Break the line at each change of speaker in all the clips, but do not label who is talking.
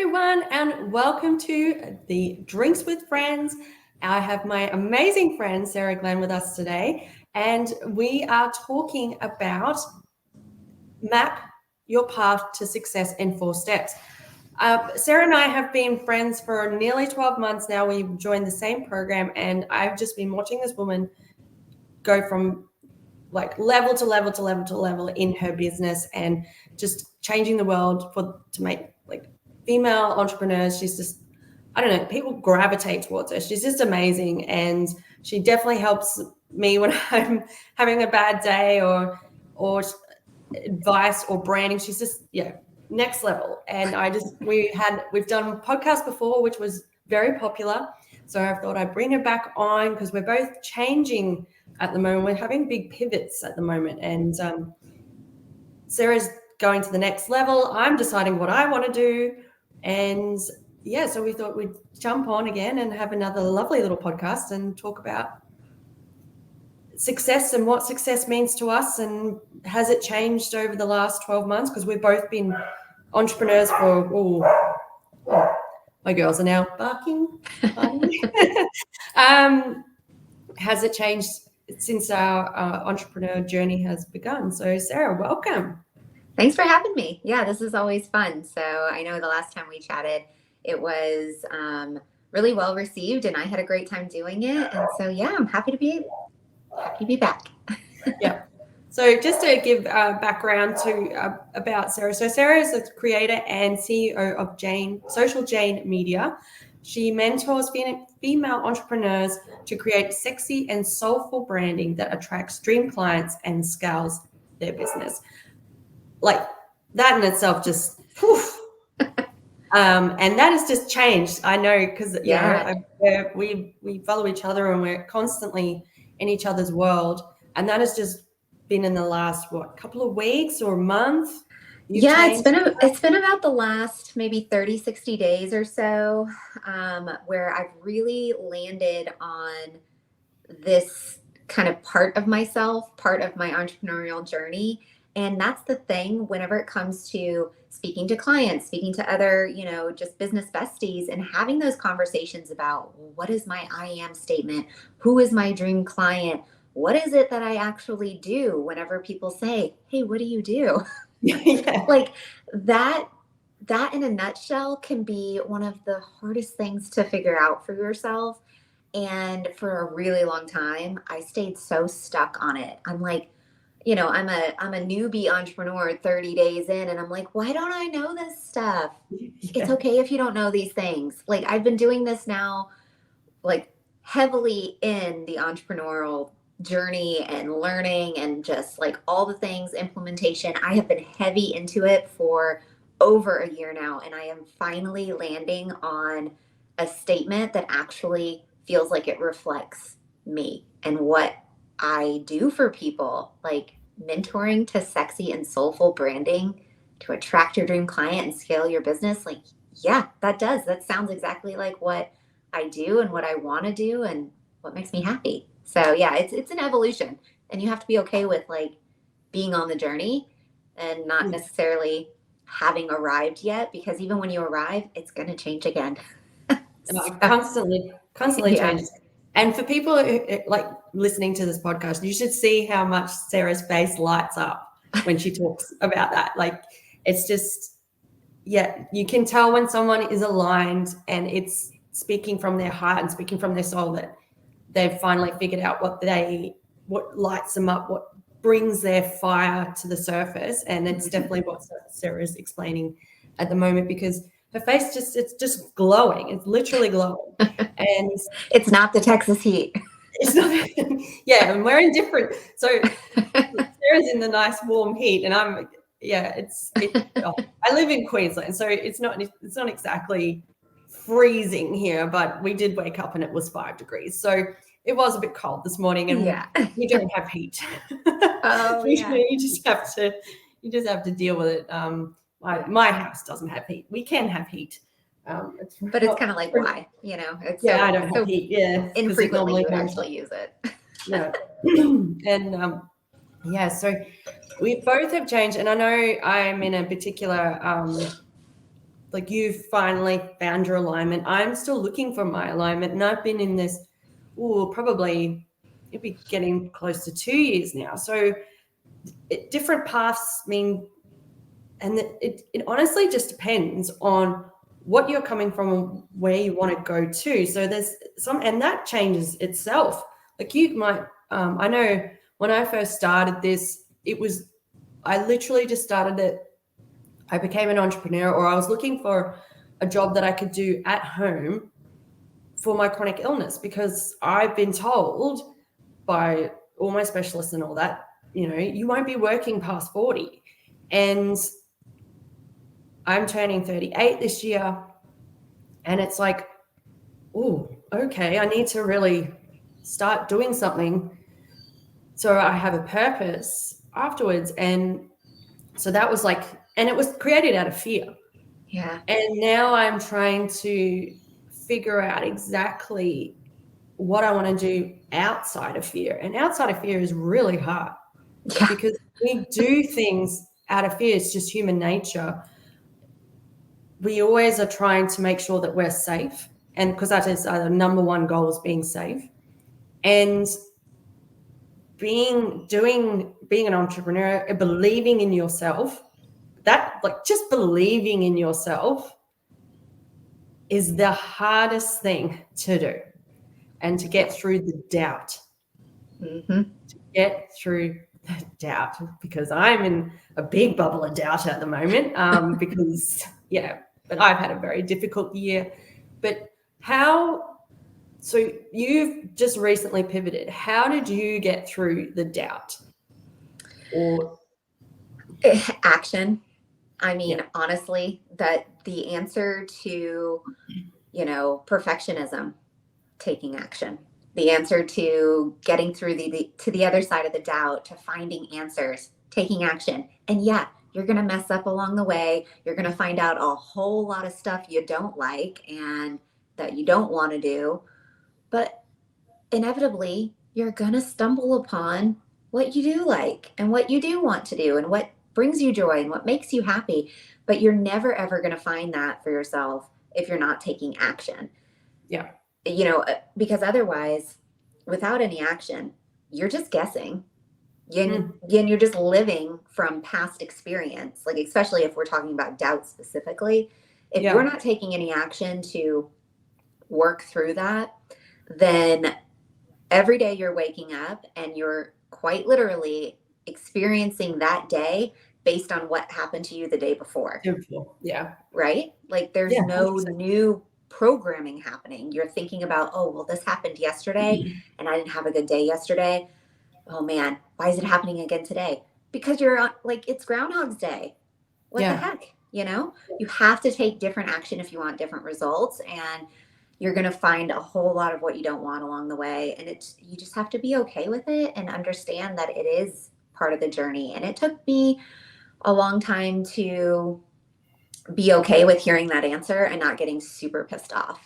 everyone, and welcome to the Drinks with Friends. I have my amazing friend Sarah Glenn with us today, and we are talking about map your path to success in 4 steps. Sarah and I have been friends for nearly 12 months now. We've joined the same program, and I've just been watching this woman go from like level to level to level to level in her business and just changing the world to make like female entrepreneurs. She's just, I don't know, people gravitate towards her. She's just amazing, and she definitely helps me when I'm having a bad day or advice or branding. She's just next level. And we've done podcasts before, which was very popular, so I thought I'd bring her back on because we're both changing at the moment. We're having big pivots at the moment, and Sarah's going to the next level. I'm deciding what I want to do, and so we thought we'd jump on again and have another lovely little podcast and talk about success and what success means to us, and has it changed over the last 12 months, because we've both been entrepreneurs for my girls are now barking. Has it changed since our entrepreneur journey has begun? So Sarah, welcome.
Thanks for having me. Yeah, this is always fun. So I know the last time we chatted, it was really well received, and I had a great time doing it. And so I'm happy to be back.
Yeah. So just to give background to about Sarah. So Sarah is the creator and CEO of Social Jane Media. She mentors female entrepreneurs to create sexy and soulful branding that attracts dream clients and scales their business. Like that in itself just and that has just changed. I know, because we follow each other and we're constantly in each other's world, and that has just been in the last couple of weeks or a month.
It's been about the last maybe 30-60 days or so, where I've really landed on this kind of part of myself, part of my entrepreneurial journey. And that's the thing, whenever it comes to speaking to clients, speaking to other, just business besties, and having those conversations about what is my I am statement? Who is my dream client? What is it that I actually do? Whenever people say, hey, what do you do? Like that in a nutshell can be one of the hardest things to figure out for yourself. And for a really long time, I stayed so stuck on it. I'm like, I'm a newbie entrepreneur 30 days in, and I'm like, why don't I know this stuff? It's okay if you don't know these things. Like, I've been doing this now, like heavily in the entrepreneurial journey and learning and just like all the things, implementation. I have been heavy into it for over a year now, and I am finally landing on a statement that actually feels like it reflects me and what I do for people, like mentoring to sexy and soulful branding to attract your dream client and scale your business. Like, that sounds exactly like what I do and what I want to do and what makes me happy. So it's an evolution, and you have to be okay with like being on the journey and not necessarily having arrived yet, because even when you arrive, it's going to change again.
Constantly changes. And for people who, like listening to this podcast, you should see how much Sarah's face lights up when she talks about that. Like, it's just, you can tell when someone is aligned and it's speaking from their heart and speaking from their soul, that they've finally figured out what lights them up, what brings their fire to the surface. And it's definitely what Sarah's explaining at the moment, because her face it's just glowing. It's literally glowing. And
it's not the Texas heat.
It's not. And we're in different. So Sarah's in the nice warm heat, and I'm. I live in Queensland, so it's not exactly freezing here, but we did wake up and it was 5 degrees, so it was a bit cold this morning, and we don't have heat. You just have to deal with it. My house doesn't have heat. We can have heat.
But it's kind of like why, it's
I don't have heat.
Infrequently you would actually use it.
And so we both have changed, and I know I'm in a particular like you've finally found your alignment. I'm still looking for my alignment, and I've been in this, probably it'd be getting close to 2 years now. So different paths mean, and it honestly just depends on what you're coming from and where you want to go to. So there's some, and that changes itself. Like you might, I know when I first started this, I literally just started it. I became an entrepreneur, or I was looking for a job that I could do at home for my chronic illness, because I've been told by all my specialists and all that, you won't be working past 40. And I'm turning 38 this year. And it's like, oh, okay, I need to really start doing something so I have a purpose afterwards. And so that was like, and it was created out of fear.
Yeah.
And now I'm trying to figure out exactly what I want to do outside of fear. And outside of fear is really hard, because we do things out of fear. It's just human nature. We always are trying to make sure that we're safe. And because that is our number one goal, is being safe. And being an entrepreneur, believing in yourself, that, like, just believing in yourself is the hardest thing to do, and to get through the doubt. To get through the doubt, because I'm in a big bubble of doubt at the moment, because but I've had a very difficult year. But so you've just recently pivoted. How did you get through the doubt? Or
Action. I mean, honestly, that the answer to, perfectionism, taking action. The answer to getting through to the other side of the doubt, to finding answers, taking action. And yeah, you're going to mess up along the way. You're going to find out a whole lot of stuff you don't like and that you don't want to do. But inevitably, you're going to stumble upon what you do like and what you do want to do and what brings you joy and what makes you happy. But you're never, ever going to find that for yourself if you're not taking action.
Yeah.
Because otherwise, without any action, you're just guessing. You're just living from past experience. Like, especially if we're talking about doubt specifically, if you're not taking any action to work through that, then every day you're waking up and you're quite literally experiencing that day based on what happened to you the day before.
Yeah.
Right? Like, there's no 100%. New programming happening. You're thinking about, oh, well, this happened yesterday and I didn't have a good day yesterday. Oh man, why is it happening again today? Because you're like, it's Groundhog's Day. What the heck? You have to take different action if you want different results, and you're going to find a whole lot of what you don't want along the way. And you just have to be okay with it and understand that it is part of the journey. And it took me a long time to be okay with hearing that answer and not getting super pissed off.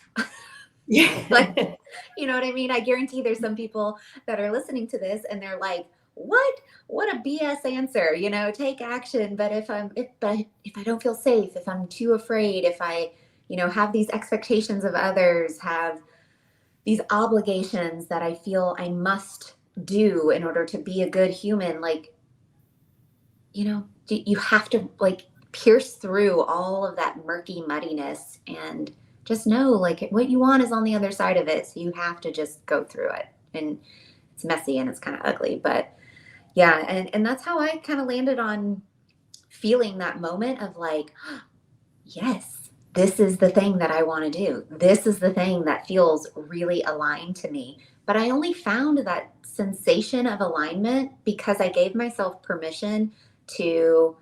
Like, you know what I mean? I guarantee there's some people that are listening to this and they're like, what a BS answer, take action. But if I don't feel safe, if I'm too afraid, if I, have these expectations of others, have these obligations that I feel I must do in order to be a good human, like, you have to, like, pierce through all of that murky muddiness and just know, like, what you want is on the other side of it. So you have to just go through it. And it's messy and it's kind of ugly, but yeah. And that's how I kind of landed on feeling that moment of like, yes, this is the thing that I want to do. This is the thing that feels really aligned to me. But I only found that sensation of alignment because I gave myself permission to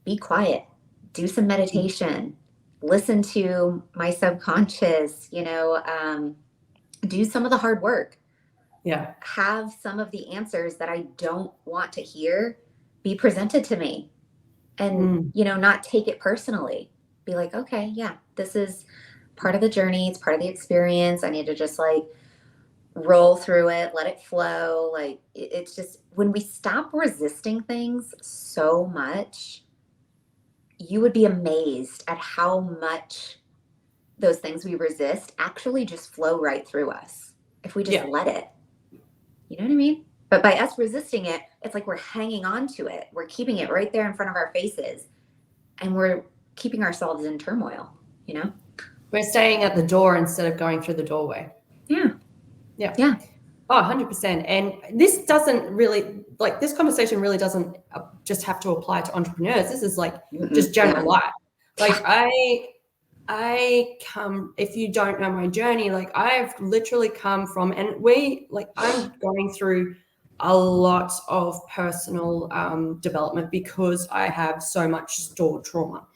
be quiet, do some meditation, listen to my subconscious, do some of the hard work.
Yeah.
Have some of the answers that I don't want to hear be presented to me, and, not take it personally. Be like, okay, yeah, this is part of the journey. It's part of the experience. I need to just, like, roll through it, let it flow. Like, it's just when we stop resisting things so much, you would be amazed at how much those things we resist actually just flow right through us if we just let it. You know what I mean? But by us resisting it, it's like we're hanging on to it. We're keeping it right there in front of our faces, and we're keeping ourselves in turmoil, you know?
We're staying at the door instead of going through the doorway.
Yeah.
Yeah.
Yeah.
Oh, 100%. And this doesn't really, like, this conversation really doesn't just have to apply to entrepreneurs. This is like just general life. Like I come, if you don't know my journey, like I've literally come from, and I'm going through a lot of personal development because I have so much stored trauma.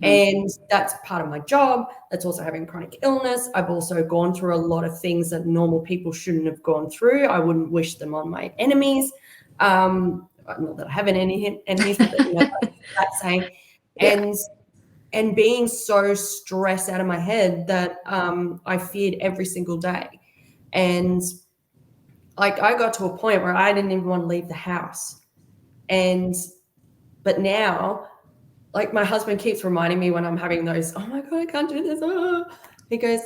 And that's part of my job. That's also having chronic illness. I've also gone through a lot of things that normal people shouldn't have gone through. I wouldn't wish them on my enemies. Not that I have any enemies, but that's saying. And being so stressed out of my head that I feared every single day. And like I got to a point where I didn't even want to leave the house. But now, like my husband keeps reminding me when I'm having those, oh my God, I can't do this. Oh. He goes,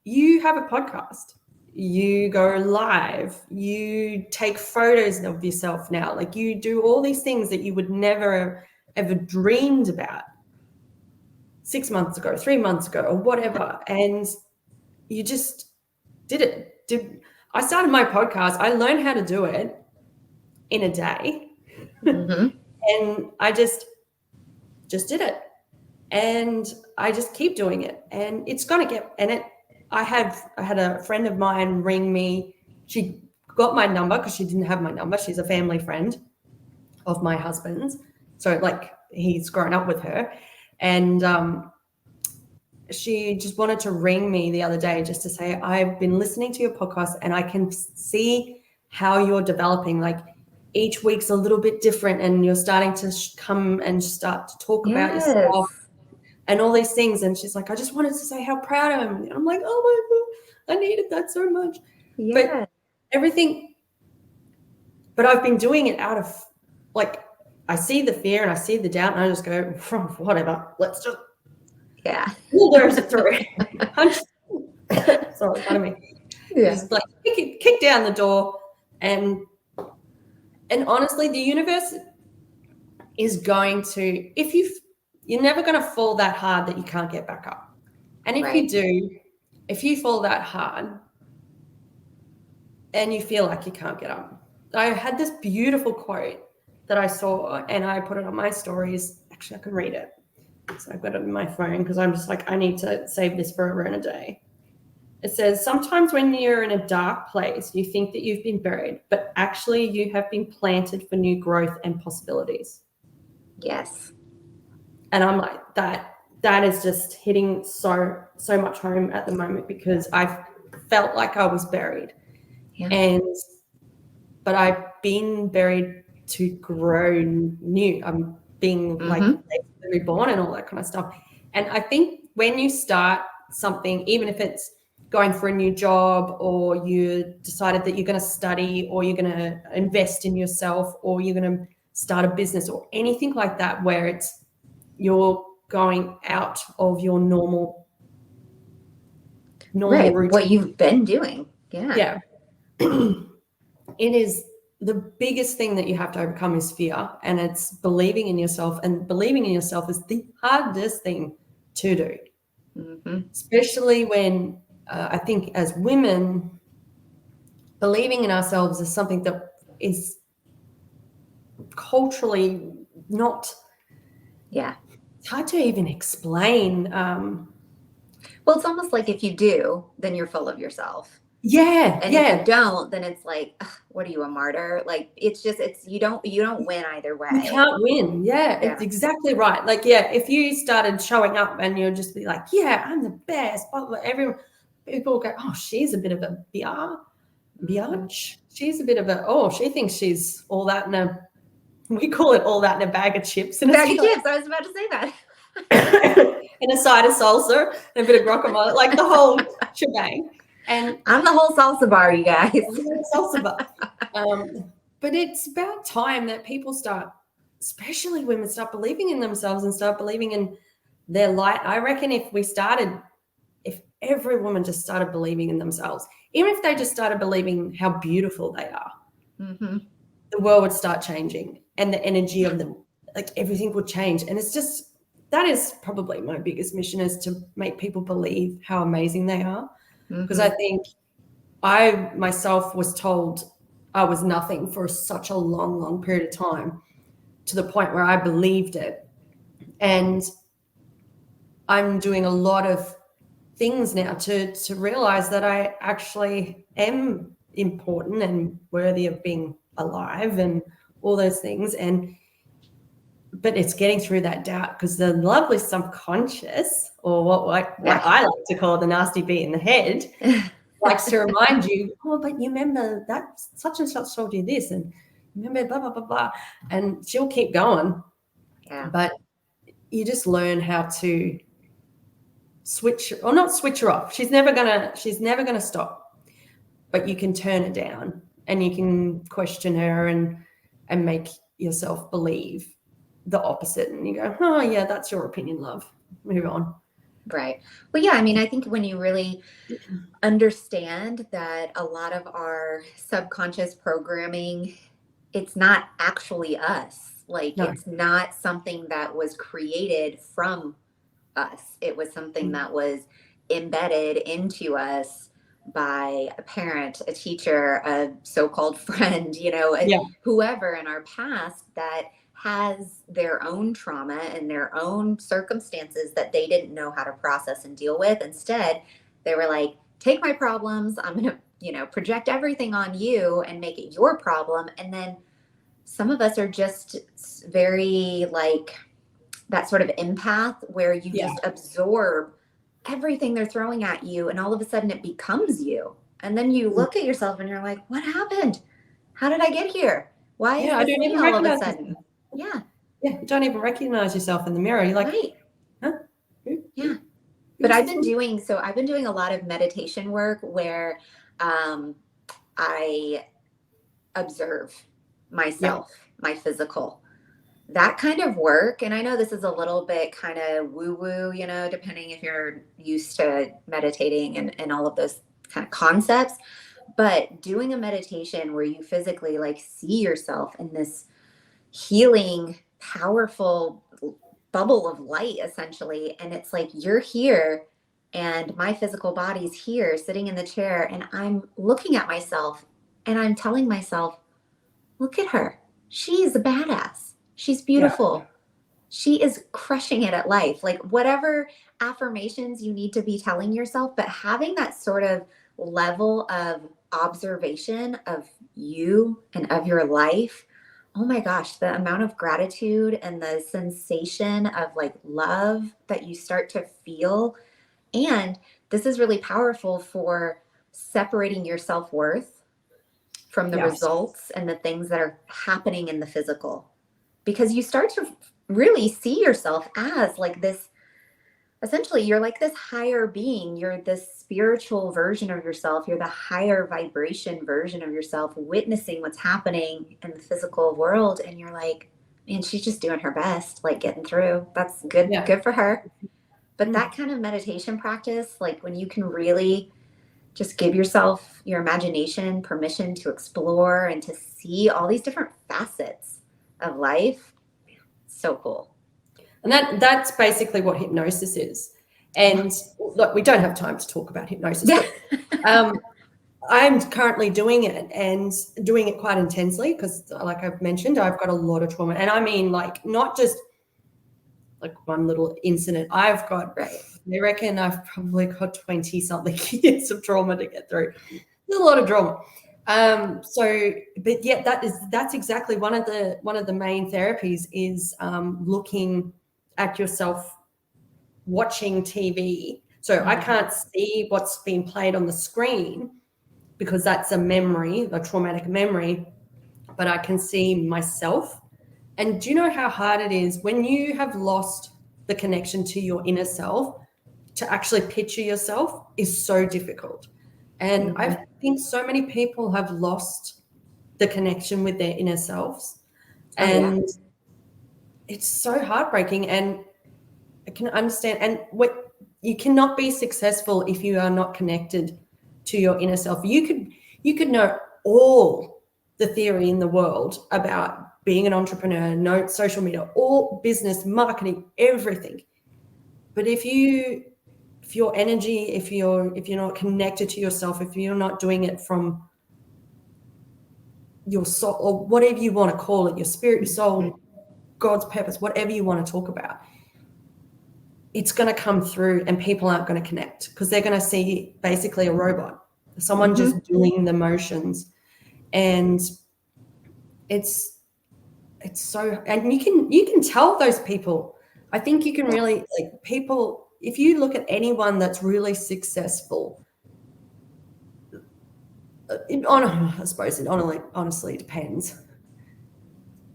you have a podcast, you go live, you take photos of yourself now. Like you do all these things that you would never ever dreamed about 6 months ago, 3 months ago, or whatever. And you just did it. I started my podcast. I learned how to do it in a day. And I just did it. And I just keep doing it. And it's going to get, I had a friend of mine ring me. She got my number because she didn't have my number. She's a family friend of my husband's. So like he's grown up with her. And she just wanted to ring me the other day just to say, I've been listening to your podcast and I can see how you're developing. Like each week's a little bit different and you're starting to come and start to talk about yourself and all these things. And she's like, I just wanted to say how proud I am. And I'm like, oh my God, I needed that so much. But I've been doing it out of like, I see the fear and I see the doubt and I just go, whatever, let's just bulldoze it through. Sorry, pardon me. Just like kick down the door and honestly, the universe is going to, you're never going to fall that hard that you can't get back up. And if you fall that hard and you feel like you can't get up. I had this beautiful quote that I saw and I put it on my stories. Actually, I can read it. So I've got it in my phone because I'm just like, I need to save this for a day. It says, sometimes when you're in a dark place, you think that you've been buried, but actually you have been planted for new growth and possibilities.
Yes.
And I'm like, that is just hitting so much home at the moment because I felt like I was buried. But I've been buried to grow new. I'm being like reborn and all that kind of stuff. And I think when you start something, even if it's going for a new job or you decided that you're going to study or you're going to invest in yourself or you're going to start a business or anything like that where you're going out of your normal routine.
What you've been doing.
Yeah. It is the biggest thing that you have to overcome is fear, and it's believing in yourself, and believing in yourself is the hardest thing to do, especially when I think as women, believing in ourselves is something that is culturally not, it's hard to even explain.
Well, it's almost like if you do, then you're full of yourself.
And
if you don't, then it's like, what are you, a martyr? Like you don't win either way.
You can't win. It's exactly right. Like, if you started showing up and you'll just be like, I'm the best, people go, oh, she's a bit of a biatch. She's a bit of she thinks she's all that we call it all that in a bag of chips.
I was about to say that.
In a side of salsa and a bit of guacamole, like the whole shebang. And
I'm the whole salsa bar, you guys.
Salsa bar. But it's about time that people start especially women, start believing in themselves and start believing in their light. I reckon if every woman just started believing in themselves, even if they just started believing how beautiful they are, the world would start changing, and the energy of them, like everything would change. And it's just, that is probably my biggest mission, is to make people believe how amazing they are. Because I think I myself was told I was nothing for such a long, long period of time, to the point where I believed it. And I'm doing a lot of things now to realize that I actually am important and worthy of being alive and all those things. But it's getting through that doubt, because the lovely subconscious, or what I like to call the nasty bee in the head, likes to remind you, oh, but you remember that such and such told you this, and remember blah, blah, blah, blah. And she'll keep going.
Yeah.
But you just learn how to switch, or not switch her off. She's never gonna stop. But you can turn her down, and you can question her and make yourself believe the opposite. And you go, oh yeah, that's your opinion, love. Move on.
Right. Well, yeah, I mean, I think when you really understand that a lot of our subconscious programming, it's not actually us. Like,
No.
it's not something that was created from us. It was something that was embedded into us by a parent, a teacher, a so-called friend, whoever in our past that has their own trauma and their own circumstances that they didn't know how to process and deal with. Instead, they were like, take my problems, I'm going to, project everything on you and make it your problem. And then some of us are just very like that sort of empath, where you just absorb everything they're throwing at you, and all of a sudden it becomes you. And then you look at yourself and you're like, what happened? How did I get here? Why is
I
this
don't
me
even
all of a
recognize
sudden?
yourself.
Yeah.
Yeah, you don't even recognize yourself in the mirror. You're like,
Right.
huh?
Yeah. But I've been doing a lot of meditation work where I observe myself, my physical, that kind of work. And I know this is a little bit kind of woo woo, depending if you're used to meditating and all of those kind of concepts. But doing a meditation where you physically like see yourself in this healing, powerful bubble of light, essentially. And it's like you're here and my physical body's here sitting in the chair, and I'm looking at myself and I'm telling myself, look at her. She's a badass. She's beautiful. She is crushing it at life. Like, whatever affirmations you need to be telling yourself, but having that sort of level of observation of you and of your life. Oh my gosh, the amount of gratitude and the sensation of like love that you start to feel. And this is really powerful for separating your self-worth from the results and the things that are happening in the physical, because you start to really see yourself as like this, essentially you're like this higher being, you're this spiritual version of yourself, you're the higher vibration version of yourself, witnessing what's happening in the physical world. And you're like, man, she's just doing her best, like getting through. That's good. Good for her. But that kind of meditation practice, like when you can really just give yourself, your imagination, permission to explore and to see all these different facets of life. So cool.
And that's basically what hypnosis is. And look, we don't have time to talk about hypnosis, but I'm currently doing it, and doing it quite intensely, because like I've mentioned, I've got a lot of trauma. And I mean, like, not just like one little incident. I've got, I reckon I've probably got 20 something years of trauma to get through. There's a lot of drama. But yeah, that's exactly one of the main therapies is looking at yourself watching TV. So I can't see what's being played on the screen, because that's a memory, a traumatic memory, but I can see myself. And do you know how hard it is when you have lost the connection to your inner self? To actually picture yourself is so difficult. And I think so many people have lost the connection with their inner selves. And it's so heartbreaking, and I can understand. And what you cannot be successful if you are not connected to your inner self. You could know all the theory in the world about being an entrepreneur, know social media, all business, marketing, everything. But if your energy, if you're not connected to yourself, if you're not doing it from your soul, or whatever you want to call it, your spirit, your soul, God's purpose, whatever you want to talk about, it's going to come through, and people aren't going to connect because they're going to see basically a robot, someone just doing the motions. And it's so, and you can tell those people. I think you can really, like, people, if you look at anyone that's really successful, I suppose it honestly depends.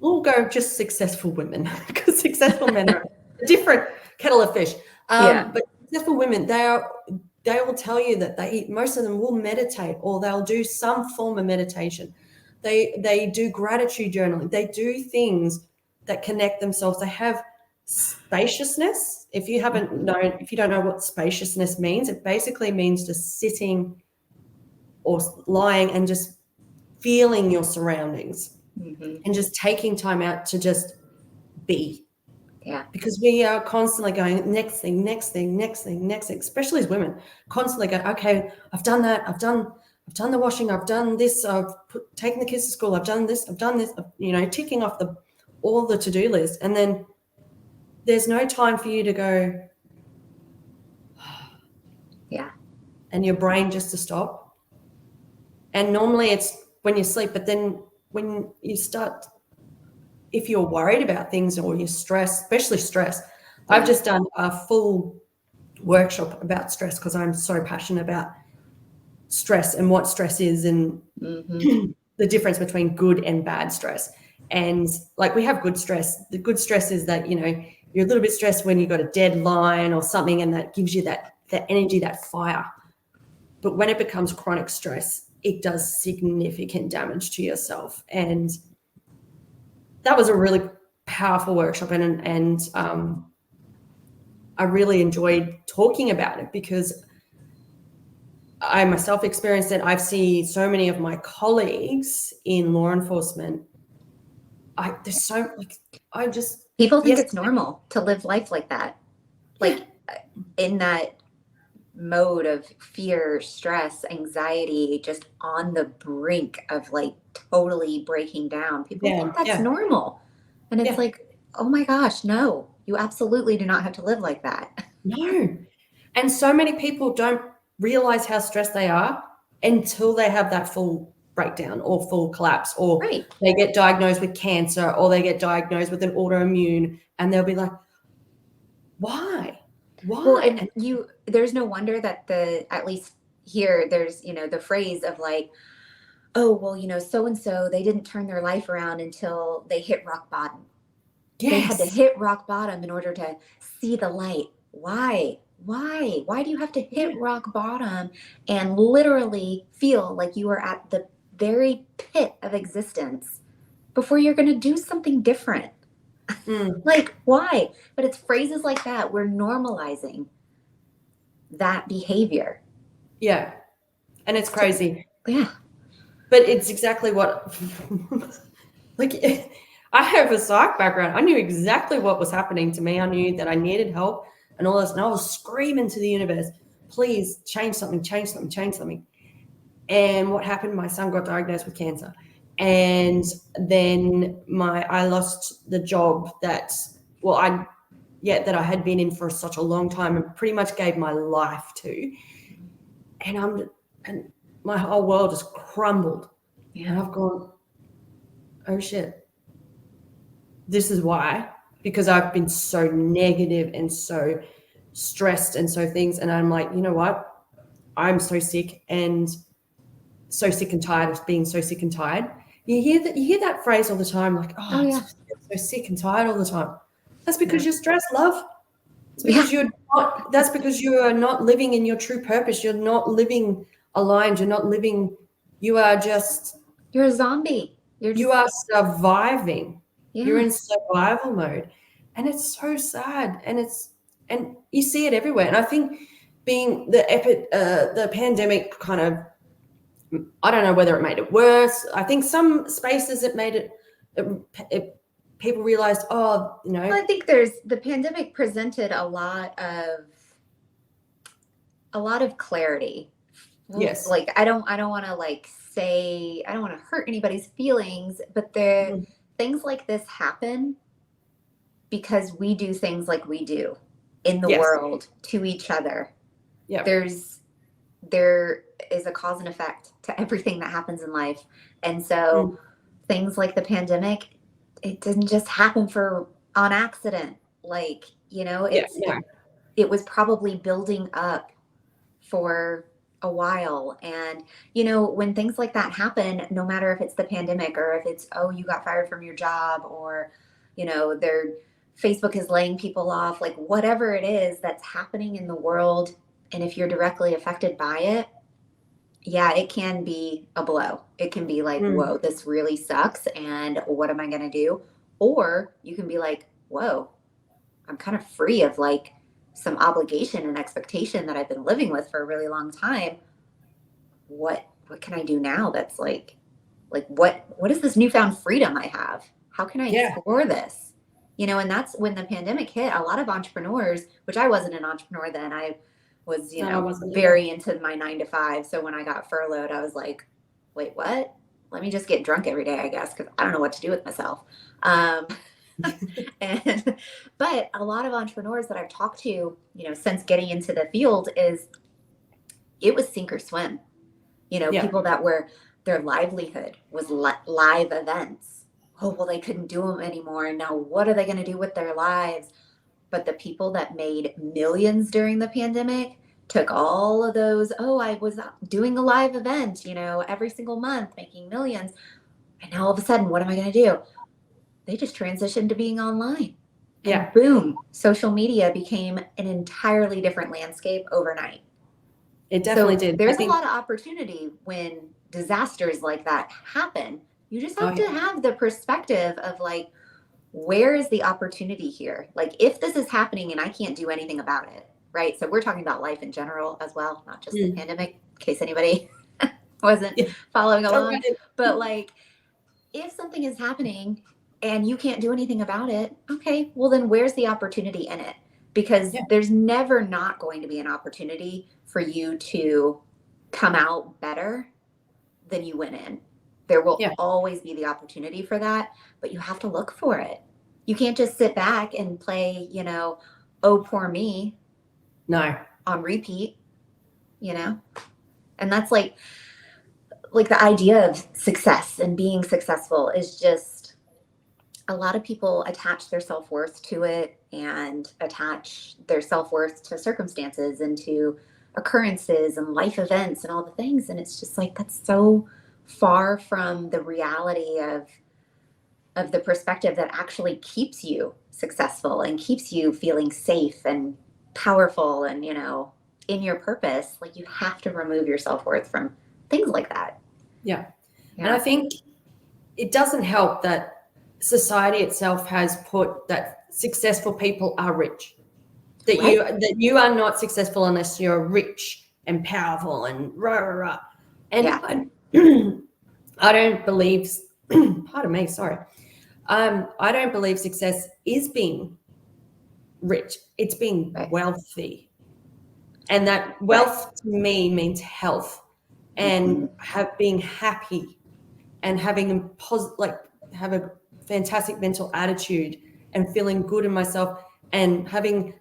We'll go just successful women because successful men are a different kettle of fish. But successful women, they will tell you that most of them will meditate, or they'll do some form of meditation. They do gratitude journaling. They do things that connect themselves. They have spaciousness. If you don't know what spaciousness means, it basically means just sitting or lying and just feeling your surroundings, and just taking time out to just be.
Yeah.
Because we are constantly going next thing, next thing, next thing, next thing, especially as women, constantly go, okay, I've done that. I've done the washing. I've done this. I've taken the kids to school. I've done this. Ticking off all the to-do list. And then there's no time for you to go,
yeah.
And your brain just to stop. And normally it's when you sleep, but then when you start, if you're worried about things or you're stressed, especially stress, I've just done a full workshop about stress because I'm so passionate about stress and what stress is, and the difference between good and bad stress. And like, we have good stress. The good stress is that, you're a little bit stressed when you've got a deadline or something, and that gives you that energy, that fire. But when it becomes chronic stress, it does significant damage to yourself. And that was a really powerful workshop, and I really enjoyed talking about it because I myself experienced it. I've seen so many of my colleagues in law enforcement.
People think it's normal to live life like that, like in that mode of fear, stress, anxiety, just on the brink of like totally breaking down. People think that's normal. And it's like, oh my gosh, no, you absolutely do not have to live like that.
No. And so many people don't realize how stressed they are until they have that full breakdown or full collapse, or they get diagnosed with cancer, or they get diagnosed with an autoimmune, and they'll be like, why?
Well, and there's no wonder that at least here, there's, the phrase of like, oh, well, so-and-so, they didn't turn their life around until they hit rock bottom. Yes. They had to hit rock bottom in order to see the light. Why? Why do you have to hit rock bottom and literally feel like you are at the very pit of existence before you're going to do something different? Like, why? But it's phrases like that. We're normalizing that behavior.
Yeah. And it's crazy.
Yeah.
But it's exactly what, like, I have a psych background. I knew exactly what was happening to me. I knew that I needed help and all this. And I was screaming to the universe, please change something, change something, change something. And what happened? My son got diagnosed with cancer. And then I lost the job that I had been in for such a long time and pretty much gave my life to. And my whole world just crumbled. Yeah. And I've gone, oh shit. This is why, because I've been so negative and so stressed and so things. And I'm like, you know what? I'm so sick and tired of being so sick and tired. You hear that phrase all the time, like, I'm so sick and tired all the time. That's because you're stressed, love. It's because that's because you are not living in your true purpose. You're not living aligned. You're not living, you're a
zombie.
You are surviving. Yeah. You're in survival mode. And it's so sad, and you see it everywhere. And I think being the pandemic kind of, I don't know whether it made it worse. I think some spaces it made it people realized, oh,
Well, I think the pandemic presented a lot of clarity.
yes,
Like I don't want to like say, I don't want to hurt anybody's feelings, but things like this happen because we do things like we do in the
yes,
world to each other.
yeah,
There is a cause and effect to everything that happens in life. And so things like the pandemic, it didn't just happen on accident. Like,
yeah, no,
it was probably building up for a while. And, when things like that happen, no matter if it's the pandemic or if it's, oh, you got fired from your job, or, their Facebook is laying people off, like whatever it is that's happening in the world. And if you're directly affected by it, yeah, it can be a blow. It can be like, whoa, this really sucks. And what am I going to do? Or you can be like, whoa, I'm kind of free of like some obligation and expectation that I've been living with for a really long time. What can I do now that's like what is this newfound freedom I have? How can I
yeah.
explore this? And that's when the pandemic hit. A lot of entrepreneurs, which I wasn't an entrepreneur then. I was,
No, I wasn't either.
very into my 9 to 5. So when I got furloughed, I was like, wait, what? Let me just get drunk every day, I guess, because I don't know what to do with myself. But a lot of entrepreneurs that I've talked to, since getting into the field, it was sink or swim.
Yeah,
People that were, their livelihood was live events. Oh, well, they couldn't do them anymore. And now what are they going to do with their lives? But the people that made millions during the pandemic took all of those, oh, I was doing a live event, every single month, making millions. And now all of a sudden, what am I going to do? They just transitioned to being online. And
yeah,
boom, social media became an entirely different landscape overnight.
it definitely
So
did. I
there's a
think,
lot of opportunity when disasters like that happen. You just
oh
have to
yeah,
have the perspective of like, where is the opportunity here? Like, if this is happening and I can't do anything about it, right? So we're talking about life in general as well, not just the pandemic, in case anybody wasn't
yeah.
following
Oh,
along. But like, if something is happening and you can't do anything about it, okay, well, then where's the opportunity in it? Because
yeah,
there's never not going to be an opportunity for you to come out better than you went in. There will
yeah,
always be the opportunity for that, but you have to look for it. You can't just sit back and play, oh, poor me
no,
on repeat, you know? And that's like the idea of success and being successful is just, a lot of people attach their self-worth to it and attach their self-worth to circumstances and to occurrences and life events and all the things. And it's just like, that's so far from the reality of the perspective that actually keeps you successful and keeps you feeling safe and powerful and, in your purpose. Like, you have to remove your self-worth from things like that.
yeah. And I
Yeah.
think it doesn't help that society itself has put that successful people are rich.
Right.
That you are not successful unless you're rich and powerful and rah rah rah. And
Yeah.
I don't believe. Pardon me. Sorry. I don't believe success is being rich. It's being
Right.
wealthy, and that
Right.
wealth to me means health
Mm-hmm.
and being happy and having have a fantastic mental attitude and feeling good in myself and having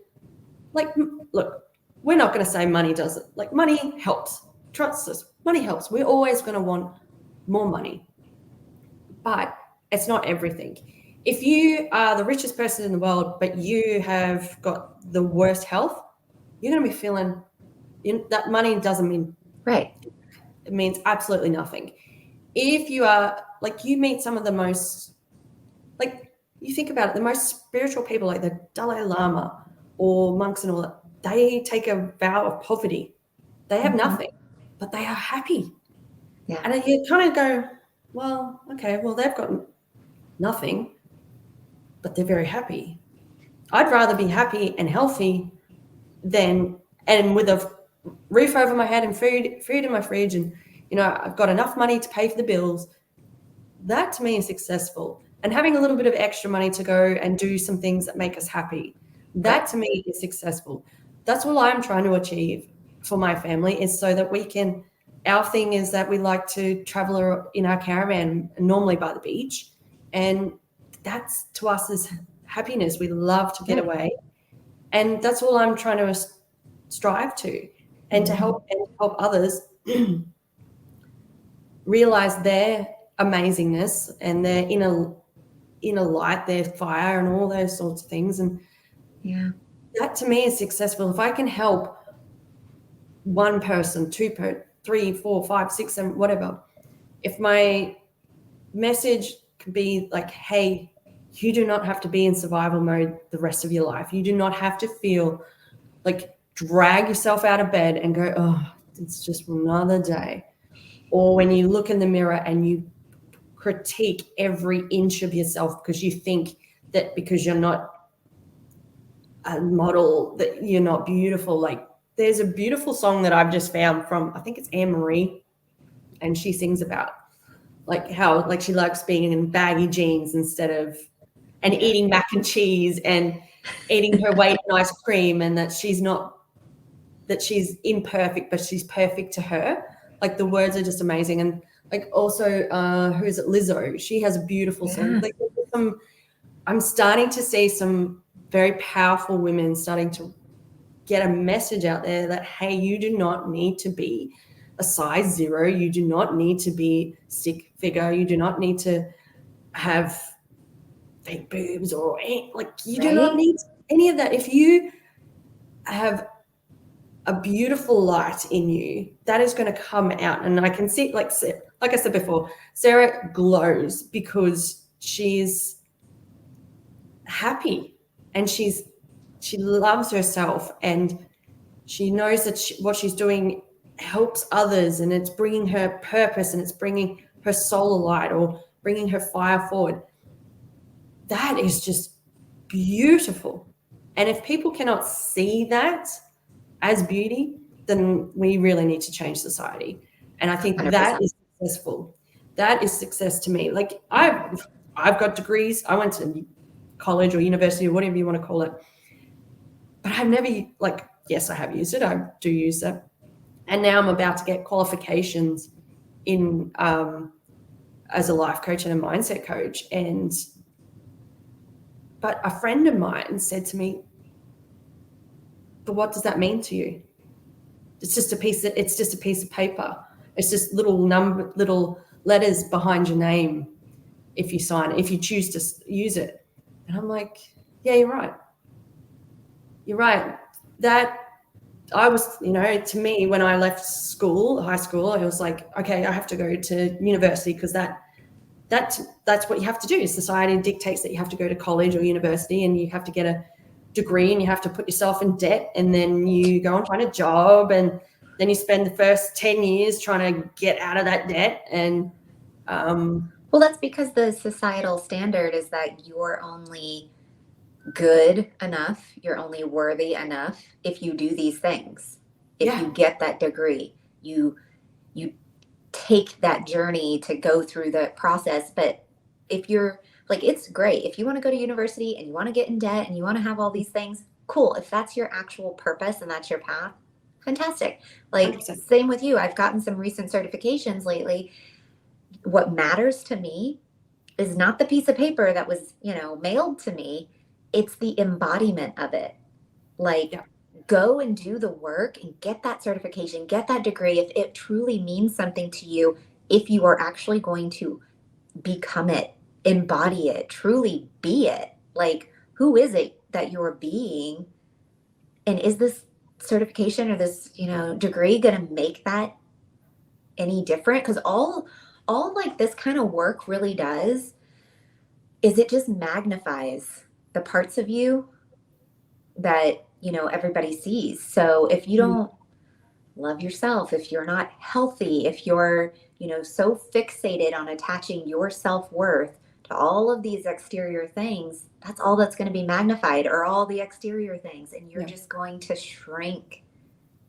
look, we're not going to say money does it. Like, money helps. Trust us, money helps. We're always going to want more money, but it's not everything. If you are the richest person in the world, but you have got the worst health, you're going to be feeling that money doesn't mean,
Right.
it means absolutely nothing. If you are like, you meet some of the most, like, you think about it, the most spiritual people, like the Dalai Lama or monks and all that, they take a vow of poverty. They have nothing, but they are happy.
Yeah.
And then you kind of go, well, okay, well, they've got nothing, but they're very happy. I'd rather be happy and healthy than, and with a roof over my head and food in my fridge, and I've got enough money to pay for the bills. That to me is successful. And having a little bit of extra money to go and do some things that make us happy, that
Right.
to me is successful. That's what I'm trying to achieve for my family, is so that we can, our thing is that we like to travel in our caravan, normally by the beach. And that's, to us, is happiness. We love to get
Right.
away. And that's all I'm trying to strive to, and to
Mhm.
help others realize their amazingness and their inner light, their fire, and all those sorts of things. And
Yeah.
that to me is successful. If I can help one person, three, four, five, six, seven, whatever. If my message could be like, hey, you do not have to be in survival mode the rest of your life. You do not have to feel like drag yourself out of bed and go, oh, it's just another day. Or when you look in the mirror and you critique every inch of yourself because you think that because you're not a model that you're not beautiful. Like, there's a beautiful song that I've just found from, I think it's Anne Marie, and she sings about like how, like, she likes being in baggy jeans instead of, and
Yeah.
eating mac and cheese and eating her weight in ice cream, and that she's not, that she's imperfect, but she's perfect to her. Like, the words are just amazing. And like, also, who is it? Lizzo. She has a beautiful song.
Yeah.
Like, there's some, I'm starting to see some very powerful women starting to get a message out there that, hey, you do not need to be a size zero. You do not need to be stick figure. You do not need to have fake boobs or like, you do not
Right.
need any of that. If you have a beautiful light in you, that is going to come out. And I can see, like I said before, Sarah glows because she's happy, and she loves herself, and she knows that what she's doing helps others, and it's bringing her purpose, and it's bringing her soul alight, or bringing her fire forward. That is just beautiful. And if people cannot see that as beauty, then we really need to change society. And I think that
100%.
is successful. That is success to me. Like, I've got degrees. I went to college or university or whatever you want to call it, but I've never, like, yes, I have used it. I do use it. And now I'm about to get qualifications in as a life coach and a mindset coach. And but a friend of mine said to me, but what does that mean to you? It's just a piece of paper. It's just little letters behind your name if you sign it, if you choose to use it. And I'm like, yeah, you're right. You're right. That, I was, to me, when I left school, high school, I was like, okay, I have to go to university because that's what you have to do. Society dictates that you have to go to college or university, and you have to get a degree, and you have to put yourself in debt, and then you go and find a job, and then you spend the first 10 years trying to get out of that debt. And
Well, that's because the societal standard is that you're only good enough, you're only worthy enough if you do these things. If
yeah,
you get that degree, you take that journey to go through the process. But if you're like, it's great if you want to go to university and you want to get in debt and you want to have all these things, cool. If that's your actual purpose and that's your path, fantastic. Like,
100%.
same with you. I've gotten some recent certifications lately. What matters to me is not the piece of paper that was, mailed to me. It's the embodiment of it. Like,
Yeah,
go and do the work and get that certification, get that degree if it truly means something to you, if you are actually going to become it, embody it, truly be it. Like, who is it that you're being? And is this certification or this, degree going to make that any different? Because all like this kind of work really does is it just magnifies the parts of you that, everybody sees. So if you
mm,
don't love yourself, if you're not healthy, if you're, so fixated on attaching your self-worth to all of these exterior things, that's all that's going to be magnified, or all the exterior things. And you're just going to shrink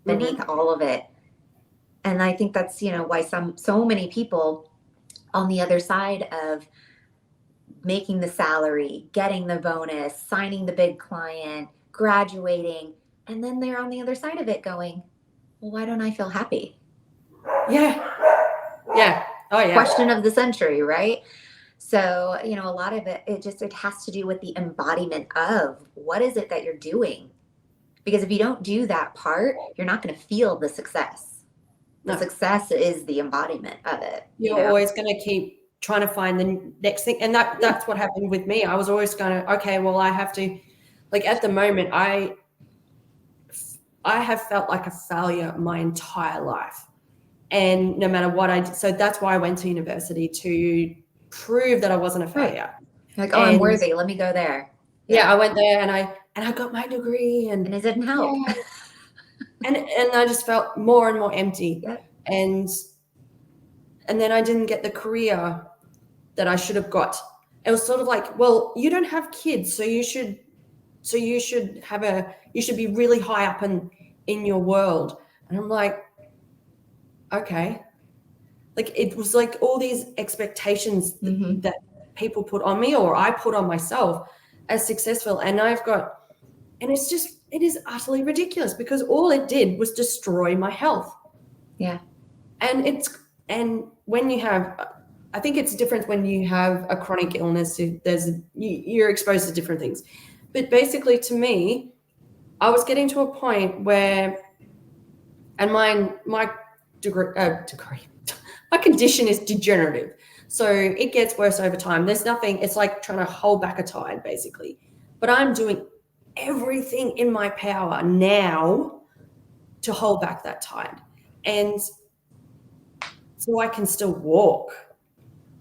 beneath all of it. And I think that's, why so many people on the other side of making the salary, getting the bonus, signing the big client, graduating, and then they're on the other side of it going, well, why don't I feel happy?
Yeah. Oh yeah.
Question of the century, right? So, a lot of it has to do with the embodiment of what is it that you're doing? Because if you don't do that part, you're not going to feel the success. The success is the embodiment of it.
You're always going to keep trying to find the next thing. And that's what happened with me. I was always going to, okay, well, I have to, like at the moment, I have felt like a failure my entire life. And no matter what I did, so that's why I went to university, to prove that I wasn't a failure.
Like, oh, I'm worthy. Let me go there.
Yeah, I went there and I got my degree, and
it didn't help.
Yeah. and I just felt more and more empty.
Yep.
And then I didn't get the career that I should have got. It was sort of like, well, you don't have kids, so you should be really high up in your world. And I'm like, okay. Like it was like all these expectations that people put on me, or I put on myself as successful. And it is utterly ridiculous, because all it did was destroy my health.
Yeah.
And when you have, I think it's different when you have a chronic illness, you're exposed to different things. But basically to me, I was getting to a point where, and my degree, my condition is degenerative. So it gets worse over time. There's nothing, it's like trying to hold back a tide basically. But I'm doing everything in my power now to hold back that tide. And so I can still walk.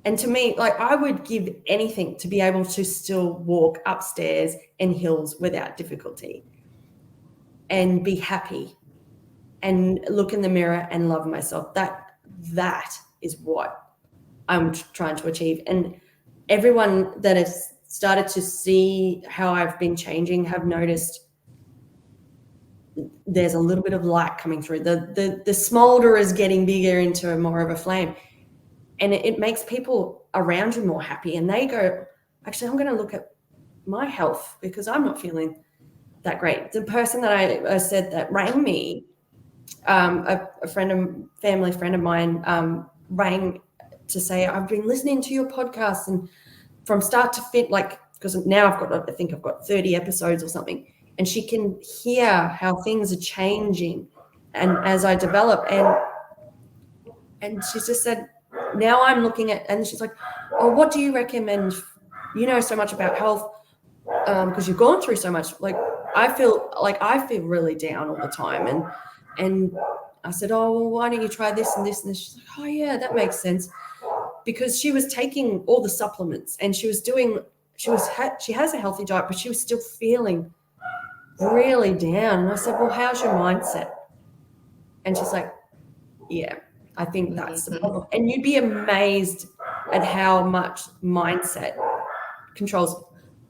And to me, like I would give anything to be able to still walk upstairs and hills without difficulty and be happy and look in the mirror and love myself. That is what I'm trying to achieve. And everyone that has started to see how I've been changing have noticed there's a little bit of light coming through. The smolder is getting bigger into more of a flame. And it makes people around you more happy. And they go, actually, I'm going to look at my health because I'm not feeling that great. The person that I said that rang me, a family friend of mine rang to say, I've been listening to your podcast and from start to finish, like, because now I think I've got 30 episodes or something. And she can hear how things are changing and as I develop. And she just said, now I'm looking at, and she's like, oh, what do you recommend? You know so much about health because you've gone through so much. Like I feel really down all the time. And I said, oh, well, why don't you try this and this and this? She's like, oh yeah, that makes sense. Because she was taking all the supplements and she has a healthy diet, but she was still feeling really down. And I said, well, how's your mindset? And she's like, yeah, I think that's the problem. And you'd be amazed at how much mindset controls.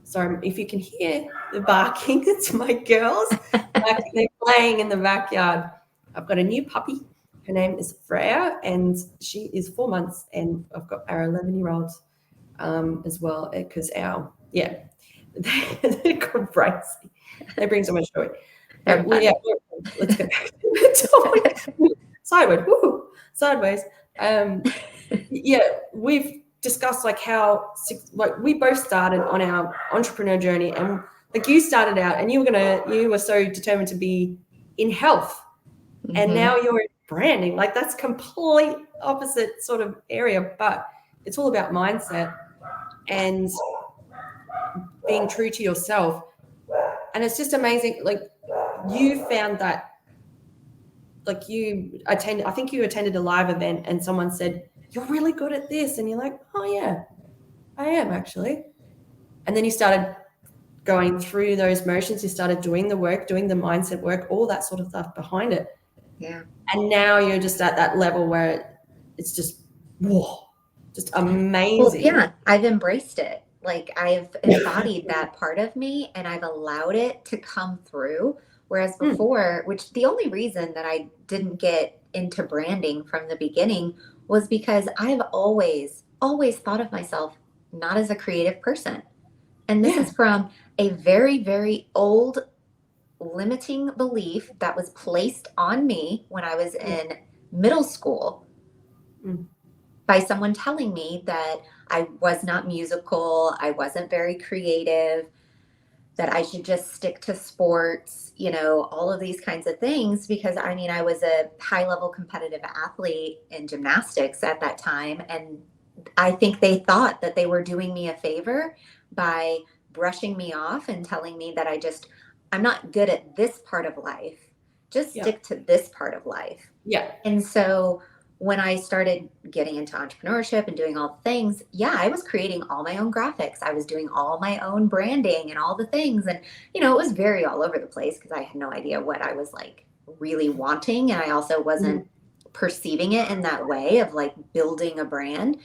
So if you can hear the barking, it's my girls. They're playing in the backyard. I've got a new puppy. Her name is Freya, and she is 4 months. And I've got our 11-year-old as well, because they're crazy. They bring so much joy. Let's get back to the topic. Sideways. We've discussed like how we both started on our entrepreneur journey, and like you started out and you were so determined to be in health, and now you're in branding. Like that's complete opposite sort of area, but it's all about mindset and being true to yourself. And it's just amazing. Like you found that. Like I think you attended a live event and someone said, you're really good at this. And you're like, oh yeah, I am actually. And then you started going through those motions. You started doing the work, doing the mindset work, all that sort of stuff behind it.
Yeah.
And now you're just at that level where it's just, whoa. Just
Well,
amazing.
yeah, I've embraced it. Like I've embodied that part of me and I've allowed it to come through. Whereas
Mm,
before, which the only reason that I didn't get into branding from the beginning was because I've always thought of myself not as a creative person. And this
yeah.
is from a very, very old limiting belief that was placed on me when I was
Mm,
in middle school
mm,
by someone telling me that I was not musical, I wasn't very creative, that I should just stick to sports, all of these kinds of things. Because I mean, I was a high level competitive athlete in gymnastics at that time. And I think they thought that they were doing me a favor by brushing me off and telling me that I'm not good at this part of life. Just
yeah.
stick to this part of life.
Yeah.
And so when I started getting into entrepreneurship and doing all the things, yeah, I was creating all my own graphics. I was doing all my own branding and all the things. And, it was very all over the place because I had no idea what I was like really wanting. And I also wasn't
Mm,
perceiving it in that way of like building a brand.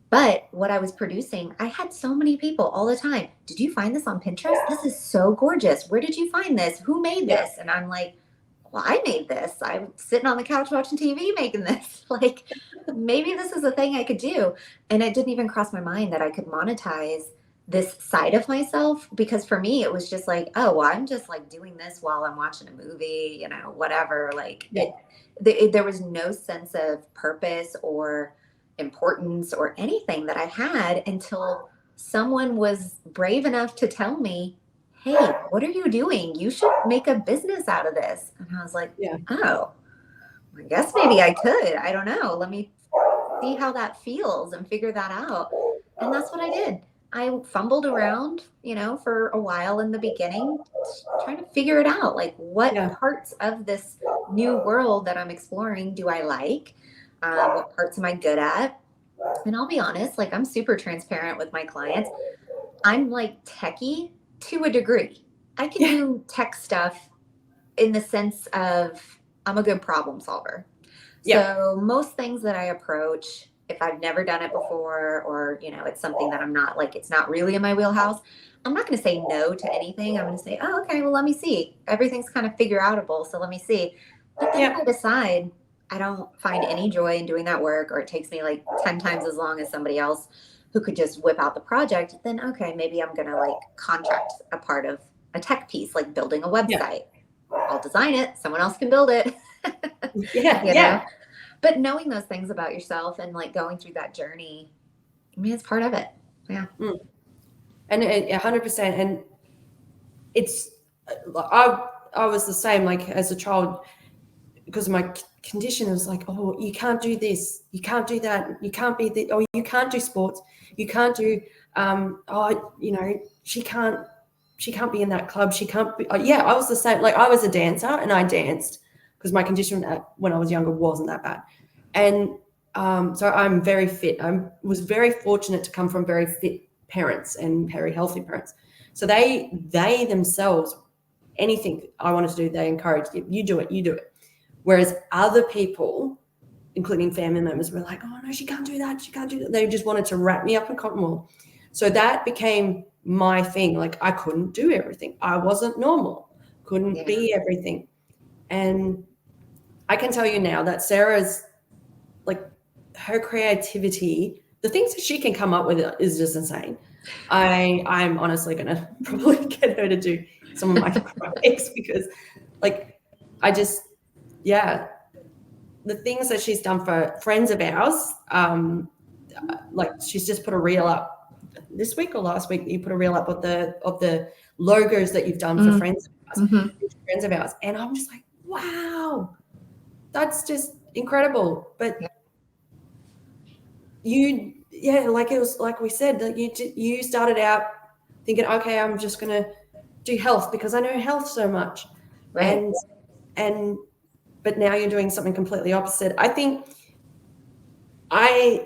But what I was producing, I had so many people all the time. Did you find this on Pinterest? This is so gorgeous. Where did you find this? Who made
yeah.
this? And I'm like, well, I made this. I'm sitting on the couch watching TV making this. Like, maybe this is a thing I could do. And it didn't even cross my mind that I could monetize this side of myself because for me, it was just like, oh, well, I'm just like doing this while I'm watching a movie, whatever. Like,
Yeah.
there was no sense of purpose or importance or anything that I had until someone was brave enough to tell me, hey, what are you doing? You should make a business out of this. And I was like,
Yeah.
oh, I guess maybe I could. I don't know. Let me see how that feels and figure that out. And that's what I did. I fumbled around, for a while in the beginning, trying to figure it out. Like, what
Yeah.
parts of this new world that I'm exploring do I like? What parts am I good at? And I'll be honest, like, I'm super transparent with my clients. I'm like techie to a degree. I can
Yeah.
do tech stuff in the sense of I'm a good problem solver.
Yeah.
So most things that I approach, if I've never done it before, or it's something that I'm not like, it's not really in my wheelhouse, I'm not going to say no to anything. I'm going to say, oh, okay, well, let me see. Everything's kind of figure outable, so let me see. But then if
Yeah.
I decide I don't find any joy in doing that work, or it takes me like 10 times as long as somebody else who could just whip out the project, then okay, maybe I'm going to like contract a part of a tech piece, like building a
Yeah.
website. I'll design it, someone else can build it.
Yeah.
you know
Yeah.
but knowing those things about yourself and like going through that journey, I mean, it's part of it. Yeah.
Mm. And 100%. And it's, I was the same, like as a child, because of my condition. It was like, oh, you can't do this, you can't do that, you can't be the, oh, you can't do sports, you can't do, oh, she can't be in that club, she can't be. Yeah, I was the same. Like I was a dancer and I danced because my condition when I was younger wasn't that bad, and so I'm very fit. I was very fortunate to come from very fit parents and very healthy parents. So they themselves, anything I wanted to do, they encouraged you do it, you do it. Whereas other people, including family members, were like, oh no, she can't do that, she can't do that. They just wanted to wrap me up in cotton wool. So that became my thing. Like I couldn't do everything. I wasn't normal, couldn't
Yeah.
be everything. And I can tell you now that Sarah's, like, her creativity, the things that she can come up with is just insane. I'm honestly gonna probably get her to do some of my graphics because like I just, yeah, the things that she's done for friends of ours, like she's just put a reel up this week or last week. You put a reel up of the logos that you've done for
Mm-hmm.
friends of ours, and I'm just like, wow, that's just incredible. But
Yeah.
yeah, like it was like we said, that you started out thinking, okay, I'm just gonna do health because I know health so much,
Right.
and and but now you're doing something completely opposite. I think I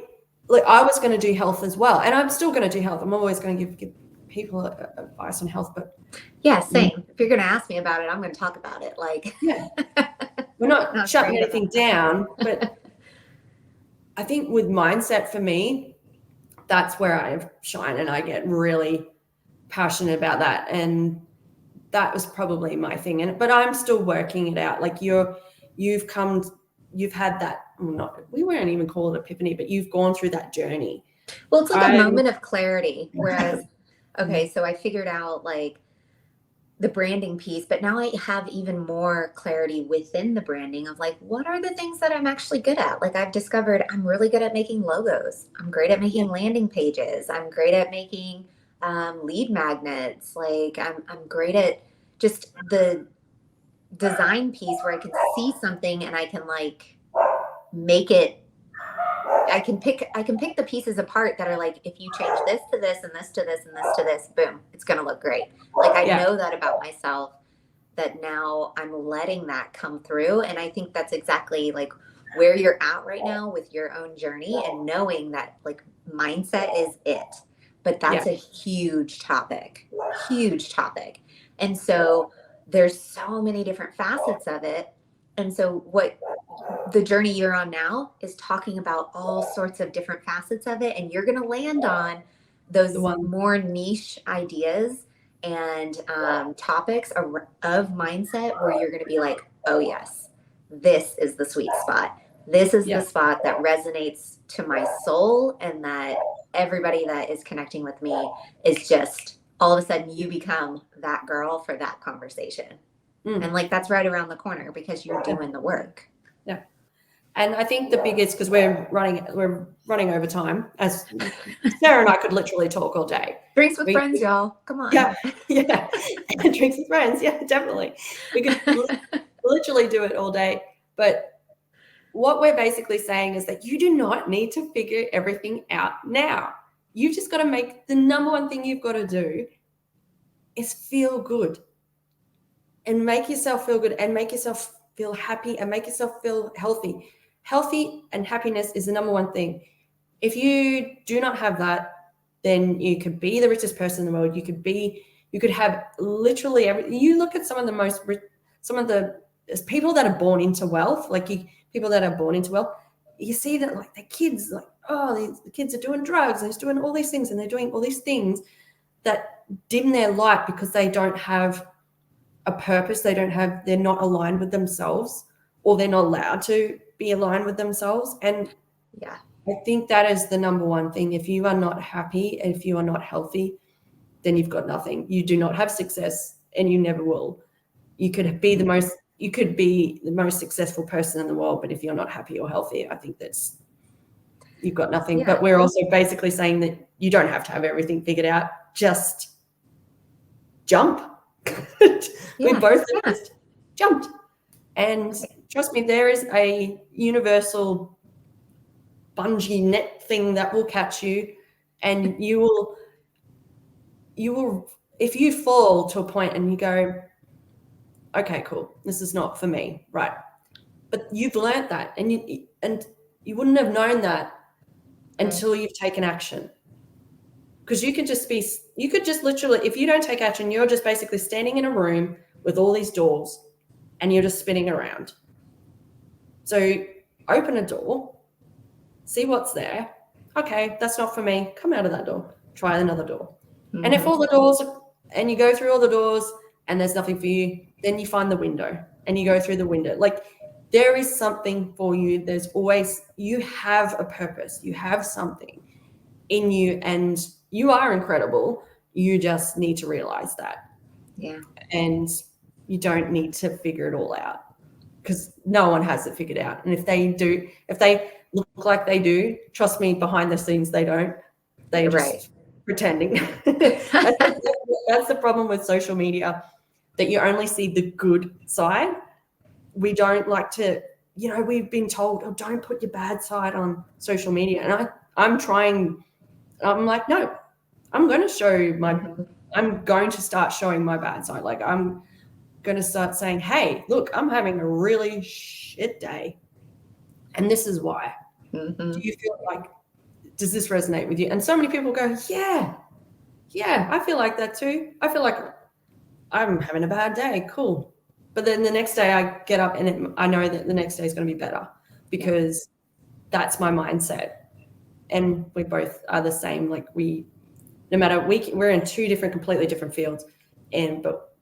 was going to do health as well, and I'm still going to do health. I'm always going to give people advice on health, but
Yeah. Same. If you're going to ask me about it, I'm going to talk about it. Like,
yeah, we're not
not
shutting
afraid of
anything
it.
down, but I think with mindset for me, that's where I shine and I get really passionate about that. And that was probably my thing. But I'm still working it out. Like you've had that, we won't even call it epiphany, but you've gone through that journey.
Well, it's like a moment of clarity. Whereas, okay, so I figured out like the branding piece, but now I have even more clarity within the branding of like, what are the things that I'm actually good at? Like I've discovered I'm really good at making logos. I'm great at making landing pages. I'm great at making lead magnets. Like I'm great at just the design piece where I can see something and I can like make it. I can pick the pieces apart that are like, if you change this to this and this to this and this to this, boom, it's going to look great. Like I know that about myself, that now I'm letting that come through. And I think that's exactly like where you're at right now with your own journey, and knowing that like mindset is it. But that's a huge topic. And so there's so many different facets of it. And so what the journey you're on now is talking about all sorts of different facets of it. And you're going to land on those more niche ideas and topics of mindset where you're going to be like, oh yes, this is the sweet spot. This is the spot that resonates to my soul, and that everybody that is connecting with me is just all of a sudden you become that girl for that conversation. And like, that's right around the corner because you're doing the work.
Yeah. And I think the biggest, because we're running over time, as Sarah and I could literally talk all day.
Drinks with friends, y'all. Come on.
Yeah. Drinks with friends. Yeah, definitely. We could literally do it all day. But what we're basically saying is that you do not need to figure everything out now. You've just got to make the number one thing you've got to do is feel good, and make yourself feel good, and make yourself feel happy, and make yourself feel healthy. Healthy and happiness is the number one thing. If you do not have that, then you could be the richest person in the world. You could have literally everything. You look at some of the people that are born into wealth, people that are born into wealth, you see that like the kids, like, the kids are doing drugs, and they're doing all these things, and they're doing all these things that dim their light because they don't have a purpose. They're not aligned with themselves, or they're not allowed to be aligned with themselves. And I think that is the number one thing. If you are not happy, and if you are not healthy, then you've got nothing. You do not have success, and you never will. You could be the most successful person in the world, but if you're not happy or healthy, I think you've got nothing. But we're also basically saying that you don't have to have everything figured out. Just jump. We both just jumped. And trust me, there is a universal bungee net thing that will catch you, and you will, if you fall to a point and you go, okay, cool, this is not for me, right? But you've learned that, and you wouldn't have known that until you've taken action. Because you could just literally, if you don't take action, you're just basically standing in a room with all these doors and you're just spinning around. So open a door, see what's there. Okay, that's not for me. Come out of that door. Try another door. Mm-hmm. And if all the doors, and you go through all the doors and there's nothing for you, then you find the window and you go through the window. Like, there is something for you. You have a purpose. You have something in you, and you are incredible. You just need to realize that.
Yeah.
And you don't need to figure it all out, because no one has it figured out. And if they look like they do, trust me, behind the scenes, they don't. They're just pretending. That's the problem with social media, that you only see the good side. We don't like to, we've been told, oh, don't put your bad side on social media. And I'm like, no, I'm going to start showing my bad side. Like, I'm going to start saying, hey, look, I'm having a really shit day, and this is why. Mm-hmm. Do you feel like, does this resonate with you? And so many people go, yeah, I feel like that too. I feel like I'm having a bad day. Cool. But then the next day I get up and I know that the next day is going to be better, because that's my mindset. And we both are the same. Like no matter, we're in two completely different fields, but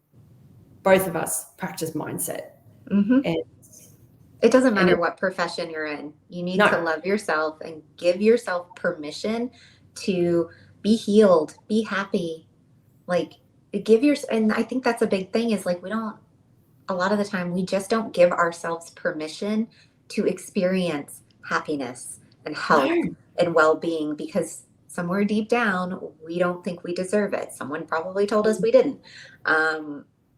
both of us practice mindset.
Mm-hmm.
And
it doesn't matter what profession you're in. You need to
No.
love yourself and give yourself permission to be healed, be happy. Like and I think that's a big thing is like a lot of the time we just don't give ourselves permission to experience happiness and health and well-being because somewhere deep down we don't think we deserve it. Someone probably told us we didn't.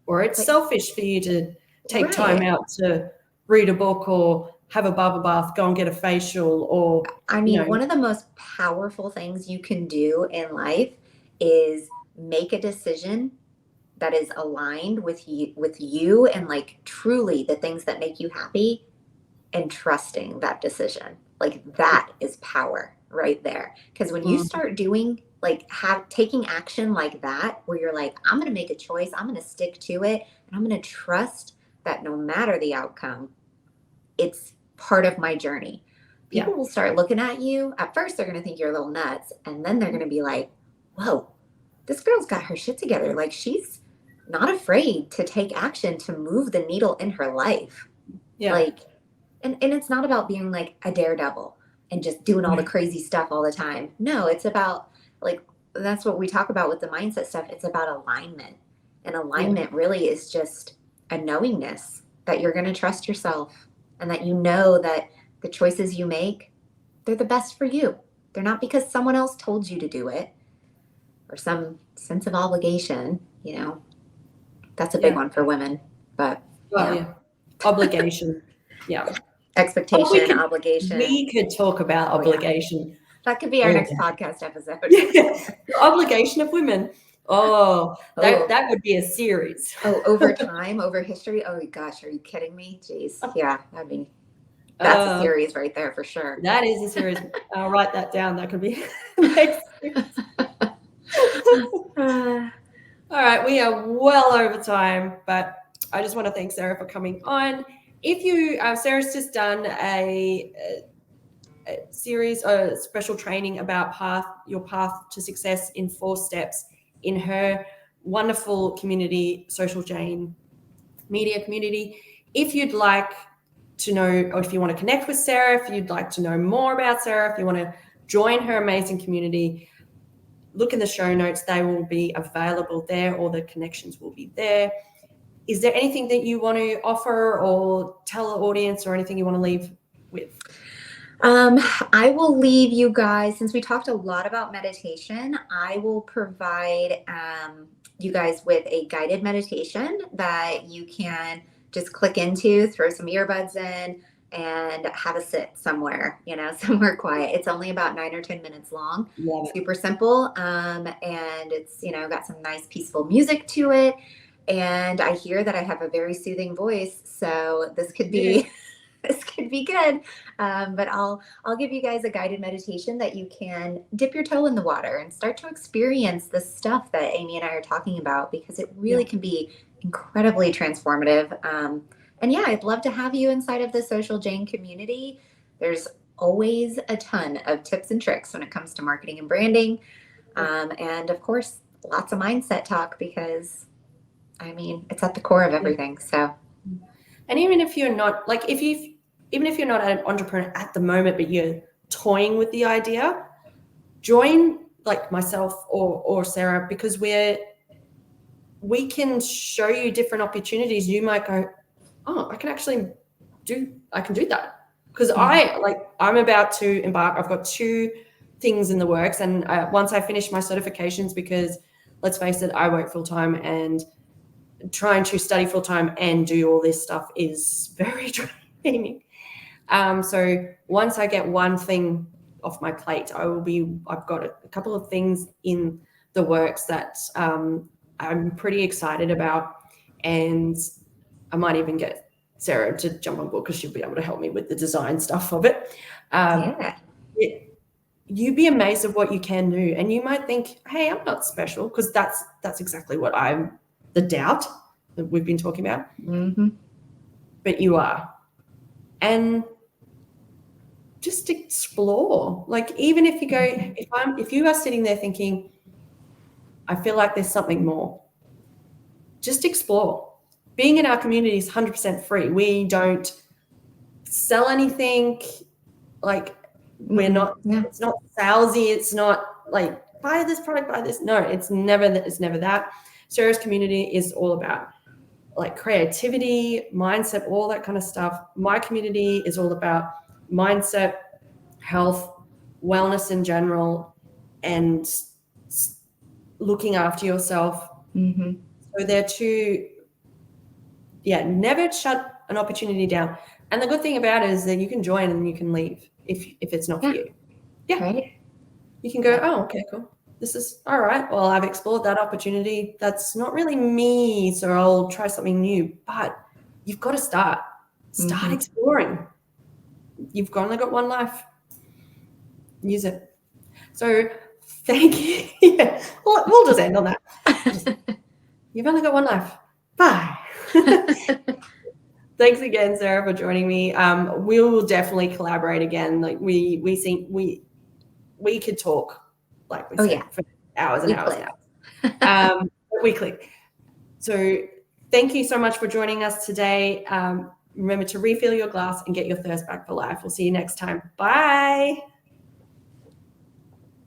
Or it's selfish for you to take time out to read a book or have a bubble bath, go and get a facial, or
I mean, one of the most powerful things you can do in life is make a decision that is aligned with you and like truly the things that make you happy and trusting that decision. Like that is power right there. Because when you start doing taking action like that, where you're like, I'm going to make a choice, I'm going to stick to it, and I'm going to trust that no matter the outcome, it's part of my journey. People will start looking at you. At first, they're going to think you're a little nuts. And then they're going to be like, whoa, this girl's got her shit together. Like she's not afraid to take action to move the needle in her life.
Yeah.
Like, and it's not about being like a daredevil and just doing all the crazy stuff all the time. No, it's about that's what we talk about with the mindset stuff. It's about alignment. And alignment really is just a knowingness that you're going to trust yourself and that you know that the choices you make, they're the best for you. They're not because someone else told you to do it or some sense of obligation, That's a big one for women, but
obligation. Yeah.
Expectation, obligation.
We could talk about obligation.
Yeah. That could be our next podcast episode.
The obligation of women. That would be a series.
Over time, over history. Oh gosh, are you kidding me? Jeez. Yeah, that's a series right there for sure.
That is a series. I'll write that down. That could be next series. All right, we are well over time, but I just want to thank Sarah for coming on. If you, Sarah's just done a series, a special training about your path to success in 4 steps in her wonderful community, Social Jane media community. If you'd like to know, or if you want to connect with Sarah, if you'd like to know more about Sarah, if you want to join her amazing community, look in the show notes. They will be available there, or the connections will be there. Is there anything that you want to offer or tell the audience, or anything you want to leave with?
I will leave you guys, since we talked a lot about meditation, I will provide you guys with a guided meditation that you can just click into, throw some earbuds in, and have a sit somewhere, somewhere quiet. It's only about 9 or 10 minutes long. Super simple. And it's, got some nice peaceful music to it. And I hear that I have a very soothing voice. So this could be, this could be good. But I'll give you guys a guided meditation that you can dip your toe in the water and start to experience the stuff that Amy and I are talking about, because it really can be incredibly transformative. And I'd love to have you inside of the Social Jane community. There's always a ton of tips and tricks when it comes to marketing and branding. And of course, lots of mindset talk, because it's at the core of everything. So,
and even if you're not even if you're not an entrepreneur at the moment, but you're toying with the idea, join like myself or Sarah, because we can show you different opportunities. You might go, oh, I can do that, because I'm about to embark. I've got 2 things in the works, and once I finish my certifications, because let's face it, I work full time, and trying to study full time and do all this stuff is very draining. So once I get one thing off my plate, I've got a couple of things in the works that I'm pretty excited about, and I might even get Sarah to jump on board, because she'll be able to help me with the design stuff of it. You'd be amazed at what you can do, and you might think, hey, I'm not special, because that's exactly what the doubt that we've been talking about. But you are. And just explore. Like, even if you go, if you are sitting there thinking, I feel like there's something more, just explore. Being in our community is 100% free. We don't sell anything. Like, we're not, it's not salesy. It's not like, buy this product, buy this. No, it's never that. Sarah's community is all about like creativity, mindset, all that kind of stuff. My community is all about mindset, health, wellness in general, and looking after yourself. So they're two, never shut an opportunity down. And the good thing about it is that you can join and you can leave if it's not for you.
Right.
You can go, oh, okay, cool. This is all right. Well, I've explored that opportunity. That's not really me, so I'll try something new. But you've got to start exploring. You've only got one life. Use it. So thank you. We'll just end on that. You've only got one life. Bye. Thanks again, Sarah, for joining me. We will definitely collaborate again. Like we could talk, like we said, for hours and hours and hours. We click. So thank you so much for joining us today. Remember to refill your glass and get your thirst back for life. We'll see you next time. Bye.